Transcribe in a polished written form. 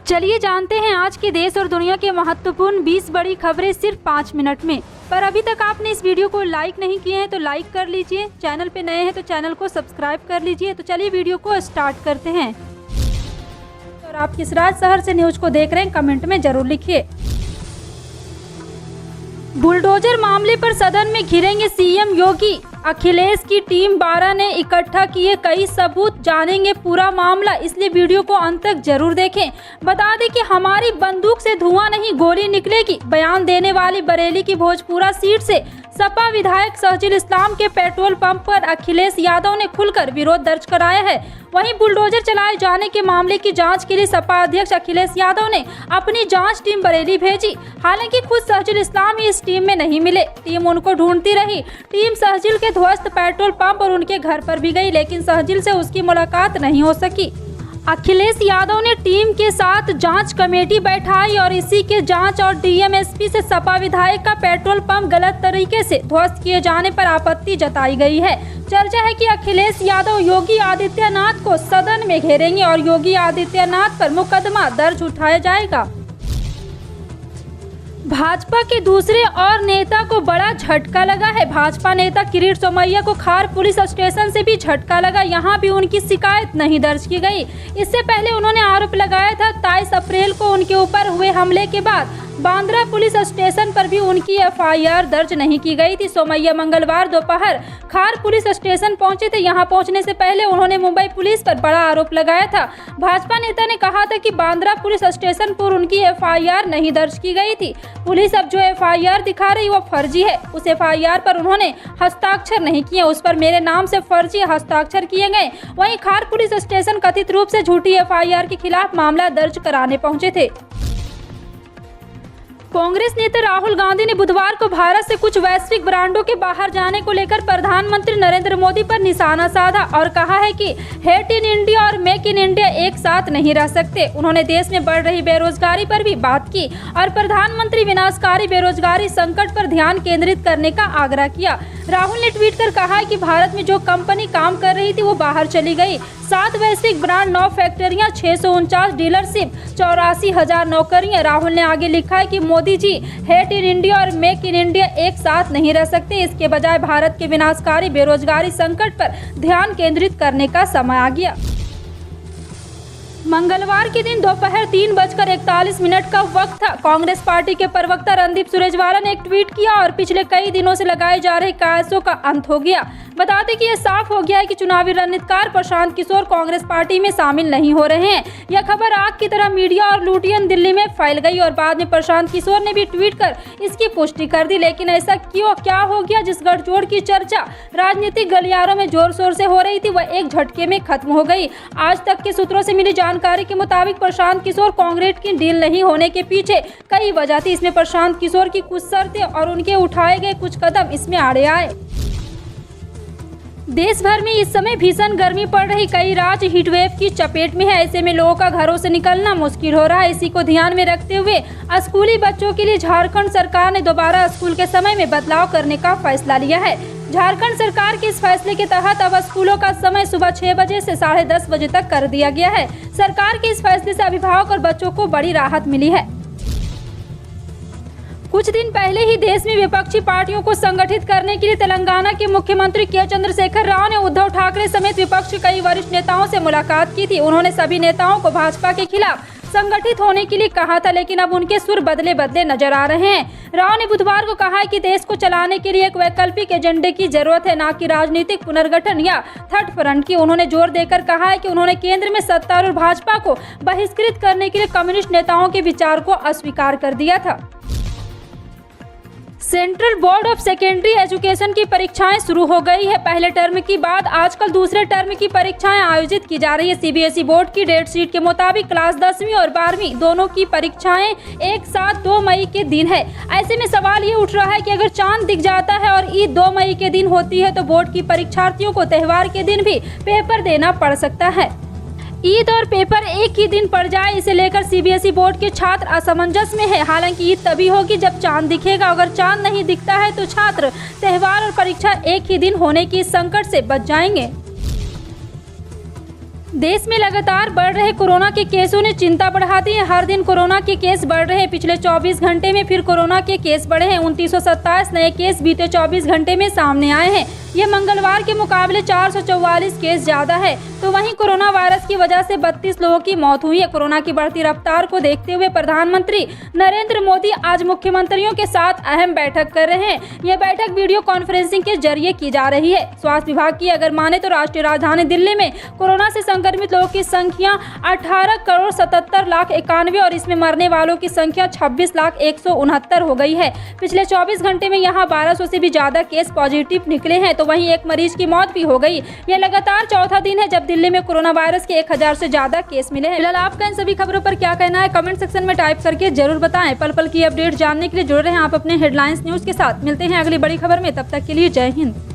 चलिए जानते हैं आज के देश और दुनिया के महत्वपूर्ण 20 बड़ी खबरें सिर्फ 5 मिनट में। पर अभी तक आपने इस वीडियो को लाइक नहीं किए हैं तो लाइक कर लीजिए, चैनल पे नए हैं तो चैनल को सब्सक्राइब कर लीजिए। तो चलिए वीडियो को स्टार्ट करते हैं। और आप किस राज्य शहर से न्यूज को देख रहे हैं कमेंट में जरूर लिखिए। बुलडोजर मामले पर सदन में घिरेंगे सीएम योगी। अखिलेश की टीम 12 ने इकट्ठा किए कई सबूत, जानेंगे पूरा मामला, इसलिए वीडियो को अंत तक जरूर देखें। बता दें कि हमारी बंदूक से धुआं नहीं गोली निकलेगी, बयान देने वाली बरेली की भोजपुरा सीट से सपा विधायक शहजील इस्लाम के पेट्रोल पंप पर अखिलेश यादव ने खुलकर विरोध दर्ज कराया है। वहीं बुलडोजर चलाए जाने के मामले की जांच के लिए सपा अध्यक्ष अखिलेश यादव ने अपनी जांच टीम बरेली भेजी। हालांकि खुद शहजील इस्लाम ही इस टीम में नहीं मिले, टीम उनको ढूंढती रही। टीम शहजील के ध्वस्त पेट्रोल पंप और उनके घर पर भी गई, लेकिन शहजील से उसकी मुलाकात नहीं हो सकी। अखिलेश यादव ने टीम के साथ जांच कमेटी बैठाई और इसी के जांच और डीएमएसपी से सपा विधायक का पेट्रोल पंप गलत तरीके से ध्वस्त किए जाने पर आपत्ति जताई गई है। चर्चा है कि अखिलेश यादव योगी आदित्यनाथ को सदन में घेरेंगे और योगी आदित्यनाथ पर मुकदमा दर्ज उठाया जाएगा। भाजपा के दूसरे और नेता को बड़ा झटका लगा है। भाजपा नेता किरीट सोमैया को खार पुलिस स्टेशन से भी झटका लगा, यहां भी उनकी शिकायत नहीं दर्ज की गई। इससे पहले उन्होंने आरोप लगाया था 23 अप्रैल को उनके ऊपर हुए हमले के बाद बांद्रा पुलिस स्टेशन पर भी उनकी एफआईआर दर्ज नहीं की गई थी। सोमैया मंगलवार दोपहर खार पुलिस स्टेशन पहुंचे थे। यहां पहुंचने से पहले उन्होंने मुंबई पुलिस पर बड़ा आरोप लगाया था। भाजपा नेता ने कहा था कि बांद्रा पुलिस स्टेशन पर उनकी एफआईआर नहीं दर्ज की गई थी। पुलिस अब जो एफआईआर दिखा रही वो फर्जी है। उस एफआईआर पर उन्होंने हस्ताक्षर नहीं किए, उस पर मेरे नाम से फर्जी हस्ताक्षर किए गए। वहीं खार पुलिस स्टेशन कथित रूप से झूठी एफआईआर के खिलाफ मामला दर्ज कराने पहुंचे थे। कांग्रेस नेता राहुल गांधी ने बुधवार को भारत से कुछ वैश्विक ब्रांडों के बाहर जाने को लेकर प्रधानमंत्री नरेंद्र मोदी पर निशाना साधा और कहा है कि हेट इन इंडिया और मेक इन इंडिया एक साथ नहीं रह सकते। उन्होंने देश में बढ़ रही बेरोजगारी पर भी बात की और प्रधानमंत्री विनाशकारी बेरोजगारी संकट पर ध्यान केंद्रित करने का आग्रह किया। राहुल ने ट्वीट कर कहा कि भारत में जो कंपनी काम कर रही थी वो बाहर चली गई। 7 वैश्विक ब्रांड, 9 फैक्ट्रियां, 649 डीलरशिप, 84,000 नौकरियां। राहुल ने आगे लिखा है कि Modi ji hate in India और मेक इन इंडिया एक साथ नहीं रह सकते। इसके बजाय भारत के विनाशकारी बेरोजगारी संकट पर ध्यान केंद्रित करने का समय आ गया। मंगलवार के दिन दोपहर 3:41 का वक्त था। कांग्रेस पार्टी के प्रवक्ता रणदीप सुरजेवाला ने एक ट्वीट किया और पिछले कई दिनों से लगाए जा रहे कयासों का अंत हो गया। बता दें कि यह साफ हो गया है कि चुनावी रणनीतिकार प्रशांत किशोर कांग्रेस पार्टी में शामिल नहीं हो रहे हैं। यह खबर आग की तरह मीडिया और लुटियन दिल्ली में फैल गई और बाद में प्रशांत किशोर ने भी ट्वीट कर इसकी पुष्टि कर दी। लेकिन ऐसा क्या हो गया जिस गठजोड़ की चर्चा राजनीतिक गलियारों में जोर शोर से हो रही थी वह एक झटके में खत्म हो गई। आज तक के सूत्रों से मिली जानकारी के मुताबिक प्रशांत किशोर कांग्रेस की डील नहीं होने के पीछे कई वजह थी। इसमें प्रशांत किशोर की कुछ शर्तें और उनके उठाए गए कुछ कदम इसमें आड़े आए। देश भर में इस समय भीषण गर्मी पड़ रही, कई राज्य हीटवेव की चपेट में है। ऐसे में लोगों का घरों से निकलना मुश्किल हो रहा है। इसी को ध्यान में रखते हुए स्कूली बच्चों के लिए झारखंड सरकार ने दोबारा स्कूल के समय में बदलाव करने का फैसला लिया है। झारखंड सरकार के इस फैसले के तहत अब स्कूलों का समय सुबह 6 बजे से 10:30 बजे तक कर दिया गया है। सरकार के इस फैसले से अभिभावक और बच्चों को बड़ी राहत मिली है। कुछ दिन पहले ही देश में विपक्षी पार्टियों को संगठित करने के लिए तेलंगाना के मुख्यमंत्री के चंद्रशेखर राव ने उद्धव ठाकरे समेत विपक्ष के कई वरिष्ठ नेताओं से मुलाकात की थी। उन्होंने सभी नेताओं को भाजपा के खिलाफ संगठित होने के लिए कहा था, लेकिन अब उनके सुर बदले नजर आ रहे हैं। राव ने बुधवार को कहा कि देश को चलाने के लिए एक वैकल्पिक एजेंडे की जरूरत है, न कि राजनीतिक पुनर्गठन या थर्ड फ्रंट की। उन्होंने जोर देकर कहा है कि उन्होंने केंद्र में सत्ता और भाजपा को बहिष्कृत करने के लिए कम्युनिस्ट नेताओं के विचार को अस्वीकार कर दिया था। Central board of secondary education की परीक्षाएं शुरू हो गई है। पहले टर्म की बाद आजकल दूसरे टर्म की परीक्षाएं आयोजित की जा रही है। सीबीएसई बोर्ड की डेट शीट के मुताबिक क्लास 10वीं और 12वीं दोनों की परीक्षाएं एक साथ 2 मई के दिन है। ऐसे में सवाल ये उठ रहा है कि अगर चांद दिख जाता है और ईद 2 मई के दिन होती है तो बोर्ड की परीक्षार्थियों को त्योहार के दिन भी पेपर देना पड़ सकता है। ईद और पेपर एक ही दिन पड़ जाए, इसे लेकर सीबीएसई बोर्ड के छात्र असमंजस में है। हालांकि ईद तभी होगी जब चांद दिखेगा। अगर चांद नहीं दिखता है तो छात्र त्योहार और परीक्षा एक ही दिन होने की संकट से बच जाएंगे। देश में लगातार बढ़ रहे कोरोना के केसों ने चिंता बढ़ा दी है। हर दिन कोरोना के केस बढ़ रहे हैं। पिछले 24 घंटे में फिर कोरोना के केस बढ़े हैं। 2927 नए केस बीते 24 घंटे में सामने आए हैं। यह मंगलवार के मुकाबले 444 केस ज्यादा है। तो वहीं कोरोना वायरस की वजह से 32 लोगों की मौत हुई है। कोरोना की बढ़ती रफ्तार को देखते हुए प्रधानमंत्री नरेंद्र मोदी आज मुख्यमंत्रियों के साथ अहम बैठक कर रहे हैं। यह बैठक वीडियो कॉन्फ्रेंसिंग के जरिए की जा रही है। स्वास्थ्य विभाग की अगर माने तो राष्ट्रीय राजधानी दिल्ली में कोरोना से संक्रमित लोगों की संख्या 18,77,91 और इसमें मरने वालों की संख्या 26,169 हो गई है। पिछले 24 घंटे में यहाँ 1200 से भी ज्यादा केस पॉजिटिव निकले हैं। तो वहीं एक मरीज की मौत भी हो गई। यह लगातार चौथा दिन है जब दिल्ली में कोरोना वायरस के 1000 से ज्यादा केस मिले हैं। फिलहाल आपका इन सभी खबरों पर क्या कहना है, कमेंट सेक्शन में टाइप करके जरूर बताएं। पल पल की अपडेट जानने के लिए जुड़े रहें आप अपने हेडलाइंस न्यूज के साथ। मिलते हैं अगली बड़ी खबर में, तब तक के लिए जय हिंद।